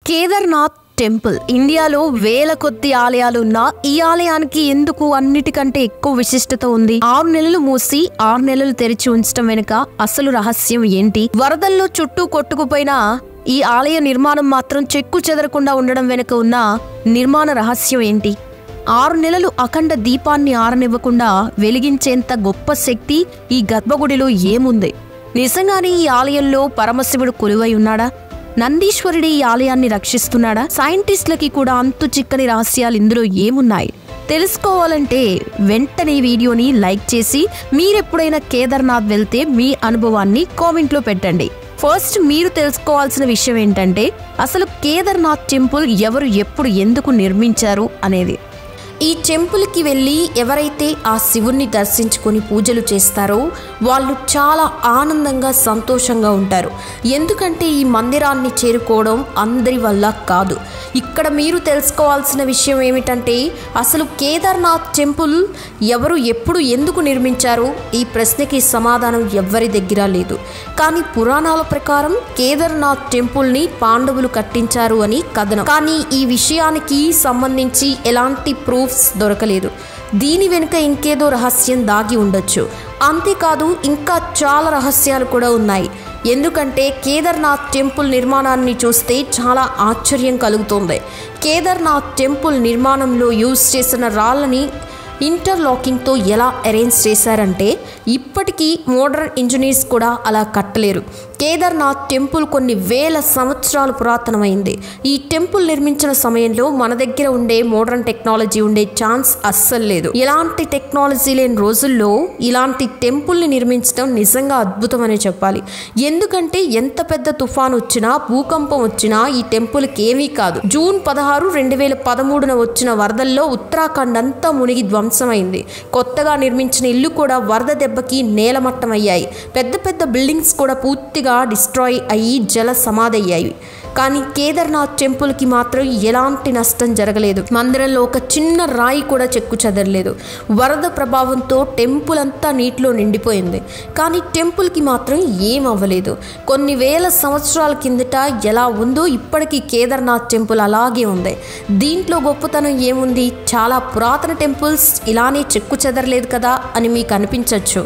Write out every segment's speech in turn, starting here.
Kedarnath temple ఇండియాలో వేల కొద్ది ఆలయాలు ఉన్నా ఈ ఆలయానికి ఎందుకు అన్నిటికంటే ఎక్కువ విశిష్టత ఉంది? 6 నెలలు మూసి 6 నెలలు తెరిచి ఉంచడం వెనుక అసలు రహస్యం ఏంటి? వరదల్లో చుట్టూ కొట్టుకుపోయిన ఈ ఆలయ నిర్మాణం మాత్రం చెక్కు చెదరకుండా ఉండడం వెనుక ఉన్న నిర్మాణ రహస్యం ఏంటి? 6 నెలలు అఖండ దీపాన్ని ఆరనివ్వకుండా వెలిగించేంత గొప్ప శక్తి ఈ గర్భగుడిలో ఏముంది? నిజంగానే ఈ ఆలయంలో పరమశివుడు కొలువై ఉన్నాడా? నందీశ్వరుడి ఈ ఆలయాన్ని రక్షిస్తున్నాడా? సైంటిస్టులకి కూడా అంతు చిక్కని రహస్యాలు ఇందులో ఏమున్నాయి? తెలుసుకోవాలంటే వెంటనే వీడియోని లైక్ చేసి మీరెప్పుడైనా కేదార్నాథ్ వెళ్తే మీ అనుభవాన్ని కామెంట్లో పెట్టండి. ఫస్ట్ మీరు తెలుసుకోవాల్సిన విషయం ఏంటంటే అసలు కేదార్నాథ్ టెంపుల్ ఎవరు ఎప్పుడు ఎందుకు నిర్మించారు అనేది. ఈ టెంపుల్కి వెళ్ళి ఎవరైతే ఆ శివుణ్ణి దర్శించుకొని పూజలు చేస్తారో వాళ్ళు చాలా ఆనందంగా సంతోషంగా ఉంటారు. ఎందుకంటే ఈ మందిరాన్ని చేరుకోవడం అందరి వల్ల కాదు. ఇక్కడ మీరు తెలుసుకోవాల్సిన విషయం ఏమిటంటే అసలు కేదార్నాథ్ టెంపుల్ ఎవరు ఎప్పుడు ఎందుకు నిర్మించారు? ఈ ప్రశ్నకి సమాధానం ఎవ్వరి దగ్గర లేదు. కానీ పురాణాల ప్రకారం కేదార్నాథ్ టెంపుల్ని పాండవులు కట్టించారు అని కథనం. కానీ ఈ విషయానికి సంబంధించి ఎలాంటి ప్రూఫ్స్ దొరకలేదు. దీని వెనుక ఇంకేదో రహస్యం దాగి ఉండొచ్చు. అంతేకాదు ఇంకా చాలా రహస్యాలు కూడా ఉన్నాయి. ఎందుకంటే కేదార్నాథ్ టెంపుల్ నిర్మాణాన్ని చూస్తే చాలా ఆశ్చర్యం కలుగుతుంది. కేదార్నాథ్ టెంపుల్ నిర్మాణంలో యూజ్ చేసిన రాళ్ళని ఇంటర్లాకింగ్తో ఎలా అరేంజ్ చేశారంటే ఇప్పటికీ మోడర్న్ ఇంజనీర్స్ కూడా అలా కట్టలేరు. కేదార్నాథ్ టెంపుల్ కొన్ని వేల సంవత్సరాలు పురాతనమైంది. ఈ టెంపుల్ నిర్మించిన సమయంలో మన దగ్గర ఉండే మోడర్న్ టెక్నాలజీ ఉండే ఛాన్స్ అస్సలు లేదు. ఎలాంటి టెక్నాలజీ లేని రోజుల్లో ఇలాంటి టెంపుల్ని నిర్మించడం నిజంగా అద్భుతం అనే చెప్పాలి. ఎందుకంటే ఎంత పెద్ద తుఫాన్ వచ్చినా భూకంపం వచ్చినా ఈ టెంపుల్కి ఏమీ కాదు. జూన్ 16, 2013 వచ్చిన వరదల్లో ఉత్తరాఖండ్ అంతా మునిగి ధ్వంసమైంది. కొత్తగా నిర్మించిన ఇల్లు కూడా వరద దెబ్బకి నేలమట్టమయ్యాయి. పెద్ద పెద్ద బిల్డింగ్స్ కూడా పూర్తిగా డిస్ట్రాయ్ అయ్యి జల సమాధయ్యాయి. కానీ కేదార్నాథ్ టెంపుల్కి మాత్రం ఎలాంటి నష్టం జరగలేదు. మందిరంలో ఒక చిన్న రాయి కూడా చెక్కు చెదరలేదు. వరద ప్రభావంతో టెంపుల్ అంతా నీటిలో నిండిపోయింది. కానీ టెంపుల్కి మాత్రం ఏం అవ్వలేదు. కొన్ని వేల సంవత్సరాల కిందట ఎలా ఉందో ఇప్పటికీ కేదార్నాథ్ టెంపుల్ అలాగే ఉంది. దీంట్లో గొప్పతనం ఏముంది? చాలా పురాతన టెంపుల్స్ ఇలానే చెక్కు చెదరలేదు కదా అని మీకు అనిపించవచ్చు.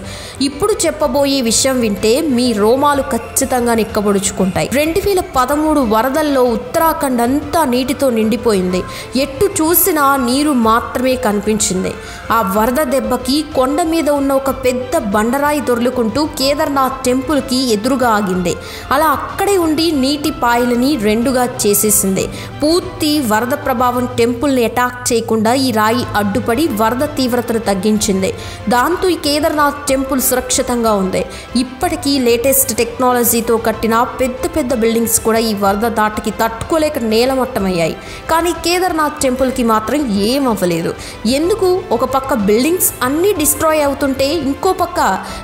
ఇప్పుడు చెప్పబోయే విషయం వింటే మీ రోమాలు ఖచ్చితంగా నిక్కబొడుచుకుంటాయి. 2013 వరదల్లో ఉత్తరాఖండ్ అంతా నీటితో నిండిపోయింది. ఎటు చూసినా నీరు మాత్రమే కనిపించింది. ఆ వరద దెబ్బకి కొండ మీద ఉన్న ఒక పెద్ద బండరాయి దొర్లుకుంటూ కేదార్నాథ్ టెంపుల్కి ఎదురుగా ఆగింది. అలా అక్కడే ఉండి నీటి పాయలని రెండుగా చేసేసింది. పూర్తి వరద ప్రభావం టెంపుల్ని అటాక్ చేయకుండా ఈ రాయి అడ్డుపడి వరద తీవ్రతను తగ్గించింది. దాంతో ఈ కేదార్నాథ్ టెంపుల్ సురక్షితంగా ఉంది. ఇప్పటికీ లేటెస్ట్ టెక్నాలజీతో కట్టిన పెద్ద పెద్ద బిల్డింగ్స్ కూడా ఈ వరద దాటికి తట్టుకోలేక నేలమట్టమయ్యాయి. కానీ కేదార్నాథ్ టెంపుల్కి మాత్రం ఏం అవ్వలేదు. ఎందుకు? ఒక పక్క బిల్డింగ్స్ అన్నీ డిస్ట్రాయ్ అవుతుంటే ఇంకో పక్క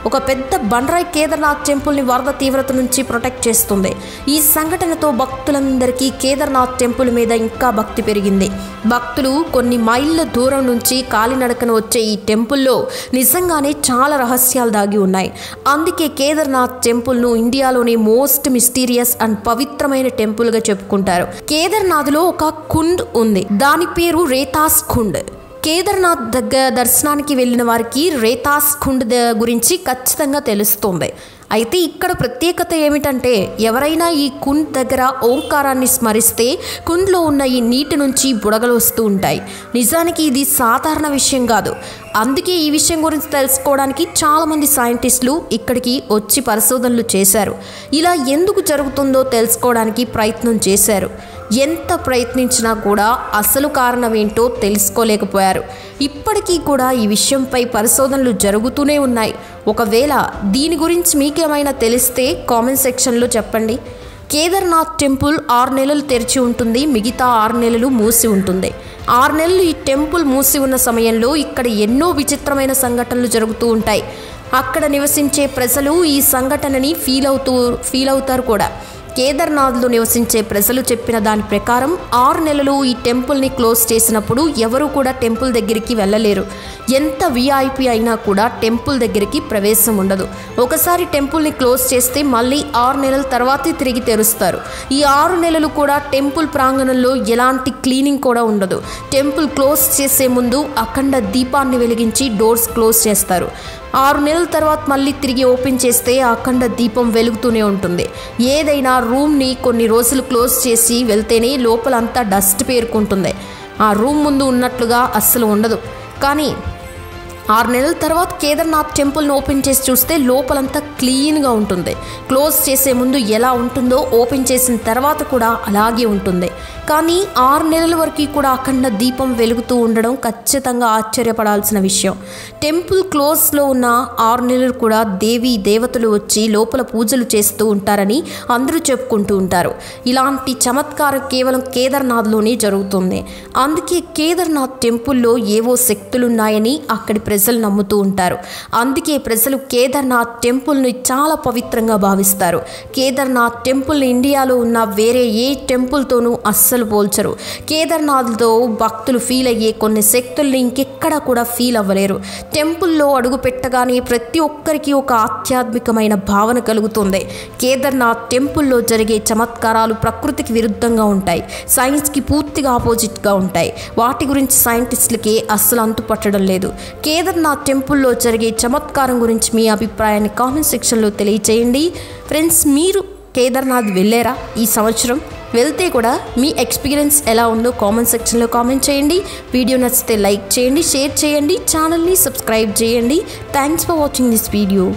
ఒక పెద్ద బండరాయి కేదార్నాథ్ టెంపుల్ని వరద తీవ్రత నుంచి ప్రొటెక్ట్ చేస్తుంది. ఈ సంఘటనతో భక్తులందరికీ కేదార్నాథ్ టెంపుల్ మీద ఇంకా భక్తి పెరిగింది. భక్తులు కొన్ని మైళ్ళ దూరం నుంచి కాలినడకన వచ్చే ఈ టెంపుల్లో నిజంగానే చాలా రహస్యాలు దాగి ఉన్నాయి. అందుకే కేదార్నాథ్ టెంపుల్ను ఇండియాలోని మోస్ట్ మిస్టీరియస్ అండ్ పవిత్రమైన టెంపుల్గా చెప్పుకుంటారు. కేదార్నాథ్లో ఒక కుండ్ ఉంది. దాని పేరు రేతాస్ కుండ్. కేదార్నాథ్ దగ్గర దర్శనానికి వెళ్ళిన వారికి రేతాస్ కుండ్ గురించి ఖచ్చితంగా తెలుస్తుంది. అయితే ఇక్కడ ప్రత్యేకత ఏమిటంటే ఎవరైనా ఈ కుండ్ దగ్గర ఓంకారాన్ని స్మరిస్తే కుండ్లో ఉన్న ఈ నీటి నుంచి బుడగలు వస్తూ ఉంటాయి. నిజానికి ఇది సాధారణ విషయం కాదు. అందుకే ఈ విషయం గురించి తెలుసుకోవడానికి చాలామంది సైంటిస్టులు ఇక్కడికి వచ్చి పరిశోధనలు చేశారు. ఇలా ఎందుకు జరుగుతుందో తెలుసుకోవడానికి ప్రయత్నం చేశారు. ఎంత ప్రయత్నించినా కూడా అసలు కారణం ఏంటో తెలుసుకోలేకపోయారు. ఇప్పటికీ కూడా ఈ విషయంపై పరిశోధనలు జరుగుతూనే ఉన్నాయి. ఒకవేళ దీని గురించి మీకేమైనా తెలిస్తే కామెంట్ సెక్షన్లో చెప్పండి. కేదార్నాథ్ టెంపుల్ 6 నెలలు తెరిచి ఉంటుంది. మిగతా 6 నెలలు మూసి ఉంటుంది. 6 నెలలు ఈ టెంపుల్ మూసి ఉన్న సమయంలో ఇక్కడ ఎన్నో విచిత్రమైన సంఘటనలు జరుగుతూ ఉంటాయి. అక్కడ నివసించే ప్రజలు ఈ సంఘటనని ఫీల్ అవుతారు కూడా. కేదార్నాథ్లో నివసించే ప్రజలు చెప్పిన దాని ప్రకారం 6 నెలలు ఈ టెంపుల్ని క్లోజ్ చేసినప్పుడు ఎవరు కూడా టెంపుల్ దగ్గరికి వెళ్ళలేరు. ఎంత విఐపి అయినా కూడా టెంపుల్ దగ్గరికి ప్రవేశం ఉండదు. ఒకసారి టెంపుల్ని క్లోజ్ చేస్తే మళ్ళీ 6 నెలల తర్వాతే తిరిగి తెరుస్తారు. ఈ 6 నెలలు కూడా టెంపుల్ ప్రాంగణంలో ఎలాంటి క్లీనింగ్ కూడా ఉండదు. టెంపుల్ క్లోజ్ చేసే ముందు అఖండ దీపాన్ని వెలిగించి డోర్స్ క్లోజ్ చేస్తారు. 6 నెలల తర్వాత మళ్ళీ తిరిగి ఓపెన్ చేస్తే అఖండ దీపం వెలుగుతూనే ఉంటుంది. ఏదైనా రూమ్ని కొన్ని రోజులు క్లోజ్ చేసి వెళ్తేనే లోపలంతా డస్ట్ పేరుకుంటుంది. ఆ రూమ్ ముందు ఉన్నట్లుగా అస్సలు ఉండదు. కానీ 6 నెలల తర్వాత కేదార్నాథ్ టెంపుల్ని ఓపెన్ చేసి చూస్తే లోపలంతా క్లీన్గా ఉంటుంది. క్లోజ్ చేసే ముందు ఎలా ఉంటుందో ఓపెన్ చేసిన తర్వాత కూడా అలాగే ఉంటుంది. కానీ 6 నెలల వరకు కూడా అఖండ దీపం వెలుగుతూ ఉండడం ఖచ్చితంగా ఆశ్చర్యపడాల్సిన విషయం. టెంపుల్ క్లోజ్లో ఉన్న 6 నెలలు కూడా దేవీ దేవతలు వచ్చి లోపల పూజలు చేస్తూ ఉంటారని అందరూ చెప్పుకుంటూ ఉంటారు. ఇలాంటి చమత్కారం కేవలం కేదార్నాథ్లోనే జరుగుతుంది. అందుకే కేదార్నాథ్ టెంపుల్లో ఏవో శక్తులున్నాయని అక్కడి ప్రజలు నమ్ముతూ ఉంటారు. అందుకే ప్రజలు కేదార్నాథ్ టెంపుల్ని చాలా పవిత్రంగా భావిస్తారు. కేదార్నాథ్ టెంపుల్ని ఇండియాలో ఉన్న వేరే ఏ టెంపుల్తోనూ అస్సలు పోల్చరు. కేదార్నాథ్లో భక్తులు ఫీల్ అయ్యే కొన్ని శక్తుల్ని ఇంకెక్కడా కూడా ఫీల్ అవ్వలేరు. టెంపుల్లో అడుగు పెట్టగానే ప్రతి ఒక్కరికి ఒక ఆధ్యాత్మికమైన భావన కలుగుతుంది. కేదార్నాథ్ టెంపుల్లో జరిగే చమత్కారాలు ప్రకృతికి విరుద్ధంగా ఉంటాయి. సైన్స్కి పూర్తిగా ఆపోజిట్గా ఉంటాయి. వాటి గురించి సైంటిస్టులకి అస్సలు అంతుపట్టడం లేదు. కేదార్నాథ్ టెంపుల్లో జరిగే చమత్కారం గురించి మీ అభిప్రాయాన్ని కామెంట్ సెక్షన్లో తెలియచేయండి. ఫ్రెండ్స్, మీరు కేదార్నాథ్ వెళ్ళారా ఈ సంవత్సరం? వెళ్తే కూడా మీ ఎక్స్పీరియన్స్ ఎలా ఉందో కామెంట్ సెక్షన్లో కామెంట్ చేయండి. వీడియో నచ్చితే లైక్ చేయండి, షేర్ చేయండి, ఛానల్ని సబ్స్క్రైబ్ చేయండి. Thanks for watching this video.